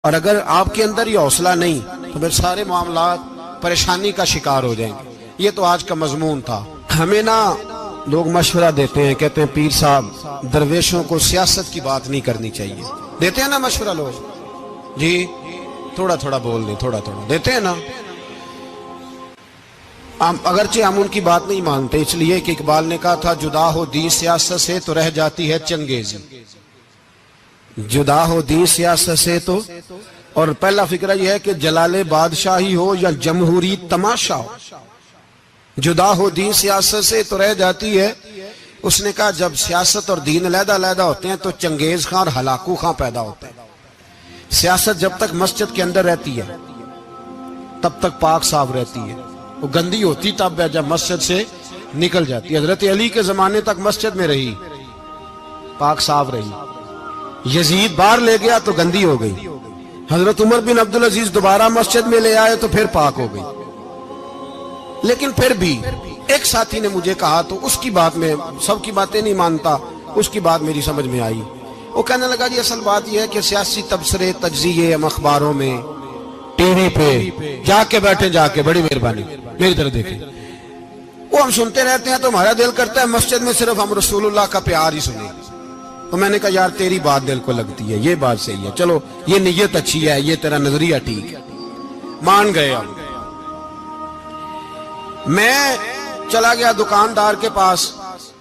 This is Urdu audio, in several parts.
اور اگر آپ کے اندر یہ حوصلہ نہیں تو پھر سارے معاملات پریشانی کا شکار ہو جائیں گے۔ یہ تو آج کا مضمون تھا۔ ہمیں نا لوگ مشورہ دیتے ہیں، کہتے ہیں پیر صاحب درویشوں کو سیاست کی بات نہیں کرنی چاہیے، دیتے ہیں نا مشورہ لوگ؟ جی تھوڑا تھوڑا بول دیں، تھوڑا تھوڑا دیتے ہیں نا۔ اگرچہ ہم ان کی بات نہیں مانتے، اس لیے کہ اقبال نے کہا تھا جدا ہو دین سیاست سے تو رہ جاتی ہے چنگیزی، جدا ہو دین سیاست سے تو، اور پہلا فکرہ یہ ہے کہ جلال بادشاہی ہو یا جمہوری تماشا ہو، جدا ہو دین سیاست سے تو رہ جاتی ہے۔ اس نے کہا جب سیاست اور دین علیحدہ علیحدہ ہوتے ہیں تو چنگیز خان اور ہلاکو خان پیدا ہوتے ہیں۔ سیاست جب تک مسجد کے اندر رہتی ہے تب تک پاک صاف رہتی ہے، وہ گندی ہوتی تب ہے جب مسجد سے نکل جاتی ہے۔ حضرت علی کے زمانے تک مسجد میں رہی، پاک صاف رہی، یزید باہر لے گیا تو گندی ہو گئی، حضرت عمر بن عبدالعزیز دوبارہ مسجد میں لے آئے تو پھر پاک ہو گئی۔ لیکن پھر بھی ایک ساتھی نے مجھے کہا تو اس کی بات میں، سب کی باتیں نہیں مانتا، اس کی بات میری سمجھ میں آئی۔ وہ کہنے لگا جی اصل بات یہ ہے کہ سیاسی تبصرے تجزیے ہم اخباروں میں ٹی وی پہ جا کے بیٹھے، جا کے بڑی مہربانی میری طرف دیکھیں، وہ ہم سنتے رہتے ہیں تو ہمارا دل کرتا ہے مسجد میں صرف ہم رسول اللہ کا پیار ہی سنیں۔ تو میں نے کہا یار تیری بات دل کو لگتی ہے، یہ بات صحیح ہے، چلو یہ نیت اچھی ہے، یہ تیرا نظریہ ٹھیک ہے، مان گئے ہم۔ میں چلا گیا دکاندار کے پاس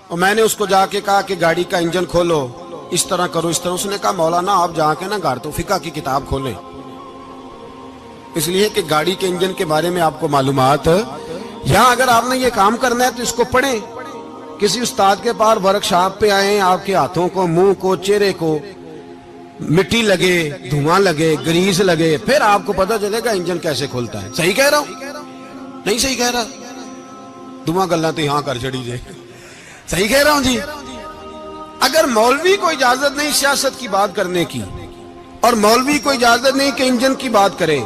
اور میں نے اس کو جا کے کہا کہ گاڑی کا انجن کھولو، اس طرح کرو، اس طرح۔ اس نے کہا مولانا آپ جا کے نا گھر تو فقہ کی کتاب کھولیں، اس لیے کہ گاڑی کے انجن کے بارے میں آپ کو معلومات، یہاں اگر آپ نے یہ کام کرنا ہے تو اس کو پڑھیں، کسی استاد کے پاس ورک شاپ پہ آئیں، آپ کے ہاتھوں کو، منہ کو، چہرے کو مٹی لگے، دھواں لگے، گریس لگے، پھر آپ کو پتہ چلے گا انجن کیسے کھلتا ہے۔ صحیح کہہ رہا ہوں؟ نہیں صحیح کہہ رہا؟ دھواں گلنا تو یہاں کر چڑی جائے، صحیح کہہ رہا ہوں جی؟ اگر مولوی کو اجازت نہیں سیاست کی بات کرنے کی، اور مولوی کو اجازت نہیں کہ انجن کی بات کرے،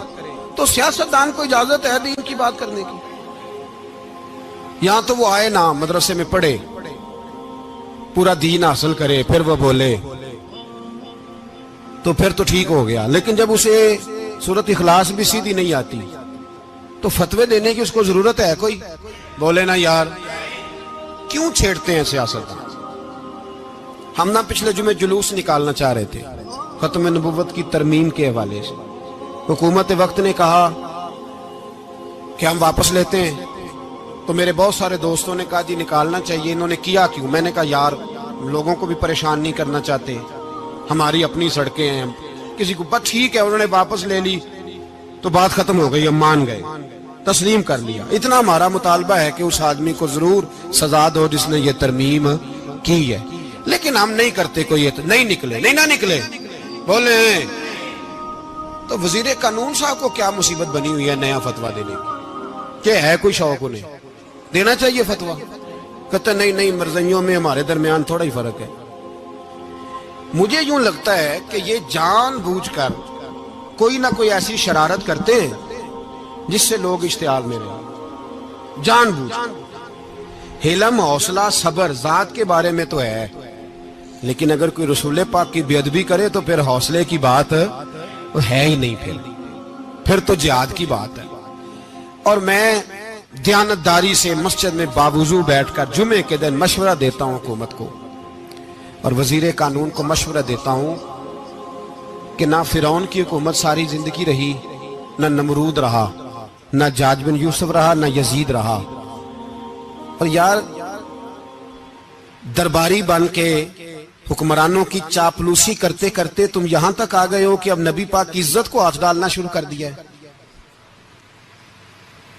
تو سیاستدان کو اجازت ہے دین کی بات کرنے کی؟ یہاں تو وہ آئے نا مدرسے میں پڑھے، پورا دین حاصل کرے، پھر وہ بولے تو پھر تو ٹھیک ہو گیا۔ لیکن جب اسے سورۃ اخلاص بھی سیدھی نہیں آتی تو فتوے دینے کی اس کو ضرورت ہے کوئی؟ بولے نا یار کیوں چھیڑتے ہیں سیاست؟ ہم نا پچھلے جمعے جلوس نکالنا چاہ رہے تھے ختم نبوت کی ترمیم کے حوالے سے، حکومت وقت نے کہا کہ ہم واپس لیتے ہیں، تو میرے بہت سارے دوستوں نے کہا جی نکالنا چاہیے، انہوں نے کیا کیوں؟ میں نے کہا یار لوگوں کو بھی پریشان نہیں کرنا چاہتے، ہماری اپنی سڑکیں ہیں، کسی کو بس ٹھیک ہے، انہوں نے واپس لے لی تو بات ختم ہو گئی، ہم مان گئے، تسلیم کر لیا۔ اتنا ہمارا مطالبہ ہے کہ اس آدمی کو ضرور سزا دو جس نے یہ ترمیم کی ہے، لیکن ہم نہیں کرتے، کوئی نہیں نکلے، نہیں نہ نکلے بولے۔ تو وزیر قانون صاحب کو کیا مصیبت بنی ہوئی ہے نیا فتویٰ دینے کی؟ کہ ہے کوئی شوق انہیں دینا چاہیے فتویٰ؟ کہتے نہیں نہیں مرضیوں میں ہمارے درمیان تھوڑا ہی فرق ہے۔ مجھے یوں لگتا ہے کہ یہ جان بوجھ کر کوئی نہ کوئی ایسی شرارت کرتے ہیں جس سے لوگ اشتعال میں رہیں، جان بوجھ۔ حلم، حوصلہ، صبر ذات کے بارے میں تو ہے، لیکن اگر کوئی رسول پاک کی بے ادبی کرے تو پھر حوصلے کی بات ہے ہی نہیں، پھر تو جہاد کی بات ہے۔ اور میں دیانتداری سے مسجد میں باوضو بیٹھ کر جمعے کے دن مشورہ دیتا ہوں حکومت کو، اور وزیر قانون کو مشورہ دیتا ہوں کہ نہ فرعون کی حکومت ساری زندگی رہی، نہ نمرود رہا، نہ جاج بن یوسف رہا، نہ یزید رہا، اور یار درباری بن کے حکمرانوں کی چاپلوسی کرتے کرتے تم یہاں تک آ گئے ہو کہ اب نبی پاک کی عزت کو ہاتھ ڈالنا شروع کر دیا ہے۔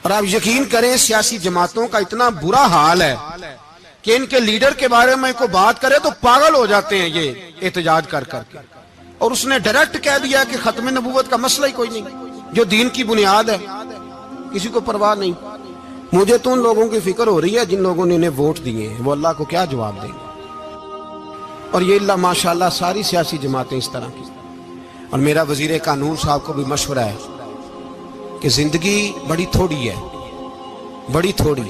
اور آپ یقین کریں سیاسی جماعتوں کا اتنا برا حال ہے کہ ان کے لیڈر کے بارے میں کوئی بات کرے تو پاگل ہو جاتے ہیں یہ احتجاج کر کر کے، اور اس نے ڈائریکٹ کہہ دیا کہ ختم نبوت کا مسئلہ ہی کوئی نہیں، جو دین کی بنیاد ہے، کسی کو پرواہ نہیں۔ مجھے تو ان لوگوں کی فکر ہو رہی ہے جن لوگوں نے انہیں ووٹ دیے ہیں، وہ اللہ کو کیا جواب دیں گے؟ اور یہ اللہ ماشاءاللہ ساری سیاسی جماعتیں اس طرح کی۔ اور میرا وزیر قانون صاحب کو بھی مشورہ ہے کہ زندگی بڑی تھوڑی ہے، بڑی تھوڑی،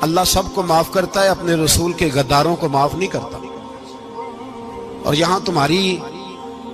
اللہ سب کو معاف کرتا ہے، اپنے رسول کے غداروں کو معاف نہیں کرتا۔ اور یہاں تمہاری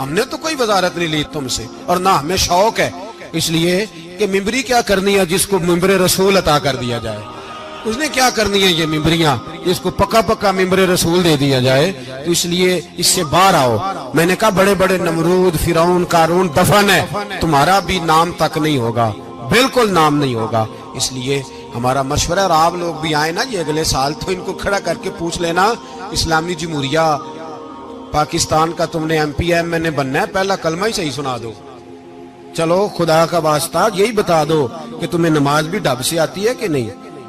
ہم نے تو کوئی وزارت نہیں لی تم سے، اور نہ ہمیں شوق ہے، اس لیے کہ ممبری کیا کرنی ہے جس کو ممبر رسول عطا کر دیا جائے، اس نے کیا کرنی ہے یہ ممبریاں جس کو پکا پکا ممبر رسول دے دیا جائے، تو اس لیے اس سے باہر آؤ۔ میں نے کہا بڑے بڑے نمرود، فرعون، قارون دفن ہے، تمہارا بھی نام تک نہیں ہوگا، بالکل نام نہیں ہوگا۔ اس لیے ہمارا مشورہ، اور آپ لوگ بھی آئے نا یہ اگلے سال، تو ان کو کھڑا کر کے پوچھ لینا، اسلامی جمہوریہ پاکستان کا تم نے MPM میں نے بننا ہے، پہلا کلمہ ہی صحیح سنا دو، چلو خدا کا واسطہ یہی بتا دو کہ تمہیں نماز بھی ڈھب سے آتی ہے کہ نہیں،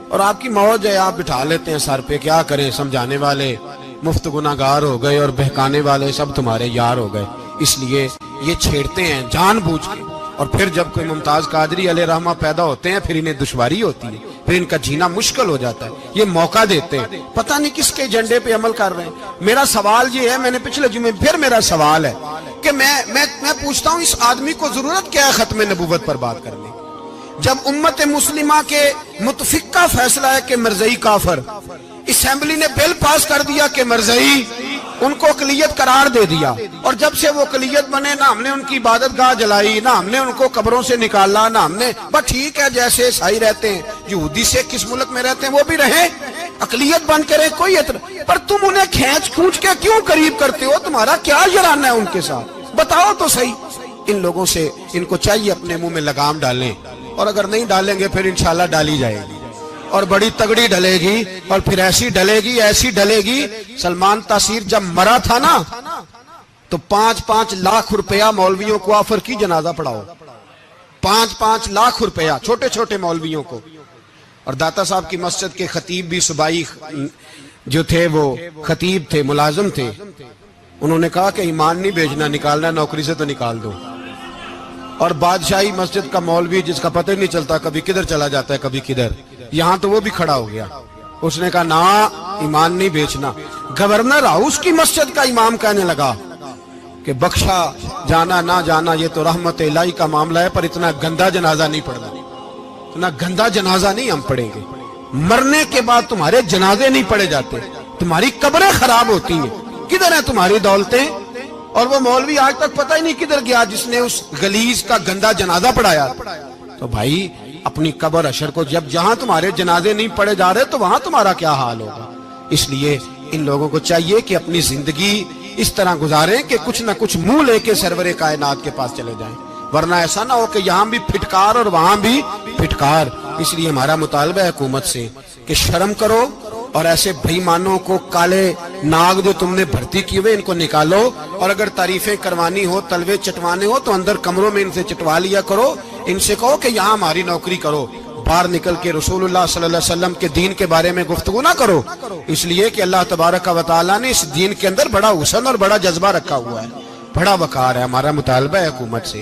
اور آپ کی موج ہے، آپ بٹھا لیتے ہیں سر پہ، کیا کریں، سمجھانے والے مفت گناہگار ہو گئے اور بہکانے والے سب تمہارے یار ہو گئے، اس لیے یہ چھیڑتے ہیں جان بوجھ کے، اور پھر جب کوئی ممتاز قادری علیہ رحمہ پیدا ہوتے ہیں پھر انہیں دشواری ہوتی ہے، پھر ان کا جینا مشکل ہو جاتا ہے، یہ موقع دیتے ہیں، پتہ نہیں کس کے ایجنڈے پہ عمل کر رہے ہیں۔ میرا سوال یہ ہے، میں نے پچھلے جمعے پھر میرا سوال ہے کہ میں پوچھتا ہوں اس آدمی کو ضرورت کیا ہے ختم نبوت پر بات کرنے، جب امت مسلمہ کے متفق کا فیصلہ ہے کہ مرزائی کافر، اسمبلی نے بل پاس کر دیا کہ مرزائی ان کو اقلیت قرار دے دیا، اور جب سے وہ اقلیت بنے نہ ہم نے ان کی عبادت گاہ جلائی، نہ ہم نے ان کو قبروں سے نکالا، نہ ہم نے، بس ٹھیک ہے جیسے عیسائی رہتے ہیں، یہودی سے کس ملک میں رہتے ہیں وہ بھی رہیں، اقلیت بن کرے کوئی اعتراض، پر تم انہیں کھینچ کھونچ کے کیوں قریب کرتے ہو، تمہارا کیا جرانہ ہے ان کے ساتھ، بتاؤ تو صحیح۔ ان لوگوں سے ان کو چاہیے اپنے منہ میں لگام ڈالیں، اور اگر نہیں ڈالیں گے پھر انشاءاللہ ڈالی جائے گی، اور بڑی تگڑی ڈلے گی، اور پھر ایسی ڈلے گی۔ سلمان تاثیر جب مرا تھا نا تو 5-5 لاکھ روپیہ مولویوں کو آفر کی جنازہ پڑھاؤ، 5-5 لاکھ روپیہ چھوٹے چھوٹے مولویوں کو، اور داتا صاحب کی مسجد کے خطیب بھی صوبائی جو تھے وہ خطیب تھے، ملازم تھے، انہوں نے کہا کہ ایمان نہیں بیچنا، نکالنا نوکری سے تو نکال دو، اور بادشاہی مسجد کا مولوی جس کا پتہ نہیں چلتا کبھی کدھر چلا جاتا ہے کبھی کدھر، یہاں تو وہ بھی کھڑا ہو گیا، اس نے کہا نا ایمان نہیں بیچنا۔ گورنر ہاؤس کی مسجد کا امام کہنے لگا کہ بخشا جانا نہ جانا یہ تو رحمت الہی کا معاملہ ہے، پر اتنا گندا جنازہ نہیں پڑھنا، اتنا گندا جنازہ نہیں ہم پڑھیں گے، مرنے کے بعد تمہارے جنازے نہیں پڑھے جاتے، تمہاری قبریں خراب ہوتی ہیں، کدھر ہیں تمہاری دولتیں؟ اور وہ مولوی آج تک پتہ ہی نہیں کدھر گیا جس نے اس غلیظ کا گندا جنازہ پڑھایا۔ تو بھائی اپنی قبر اشر کو، جب جہاں تمہارے جنازے نہیں پڑھے جا رہے تو وہاں تمہارا کیا حال ہوگا؟ اس لیے ان لوگوں کو چاہیے کہ اپنی زندگی اس طرح گزاریں کہ کچھ نہ کچھ منہ لے کے سرور کائنات کے پاس چلے جائیں، ورنہ ایسا نہ ہو کہ یہاں بھی پھٹکار اور وہاں بھی پھٹکار۔ اس لیے ہمارا مطالبہ ہے حکومت سے کہ شرم کرو، اور ایسے بھائیمانوں کو، کالے ناگ جو تم نے بھرتی کیے ہوئے، ان کو نکالو، اور اگر تعریفیں کروانی ہو، تلوے چٹوانے ہو تو اندر کمروں میں ان سے چٹوا لیا کرو، ان سے کہو کہ یہاں ہماری نوکری کرو، باہر نکل کے رسول اللہ صلی اللہ علیہ وسلم کے دین کے بارے میں گفتگو نہ کرو، اس لیے کہ اللہ تبارک و تعالیٰ نے اس دین کے اندر بڑا حسن اور بڑا جذبہ رکھا ہوا ہے، بڑا وقار ہے۔ ہمارا مطالبہ ہے حکومت سے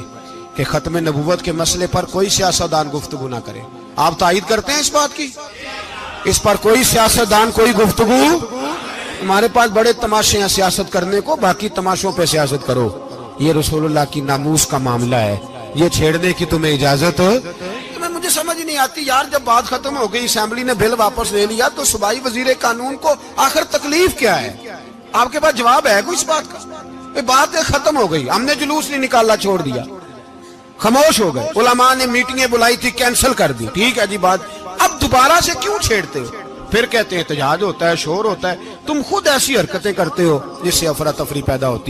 کہ ختم نبوت کے مسئلے پر کوئی سیاستدان گفتگو نہ کرے۔ آپ تائید کرتے ہیں اس بات کی؟ اس پر کوئی سیاستدان کوئی گفتگو؟ ہمارے پاس بڑے تماشے ہیں سیاست کرنے کو، باقی تماشوں پہ سیاست کرو، یہ رسول اللہ کی ناموس کا معاملہ ہے، یہ چھیڑنے کی تمہیں اجازت؟ مجھے سمجھ نہیں آتی یار، جب بات ختم ہو گئی، اسمبلی نے بل واپس لے لیا، تو صوبائی وزیر قانون کو آخر تکلیف کیا ہے؟ آپ کے پاس جواب ہے کوئی اس بات کا؟ بات ختم ہو گئی، ہم نے جلوس نہیں نکالا، چھوڑ دیا، خاموش ہو گئے، علماء نے میٹنگیں بلائی تھی کینسل کر دی، ٹھیک ہے جی بات، اب دوبارہ سے کیوں چھیڑتے ہو؟ پھر کہتے ہیں احتجاج ہوتا ہے، شور ہوتا ہے، تم خود ایسی حرکتیں کرتے ہو جس سے افراتفری پیدا ہوتی ہے۔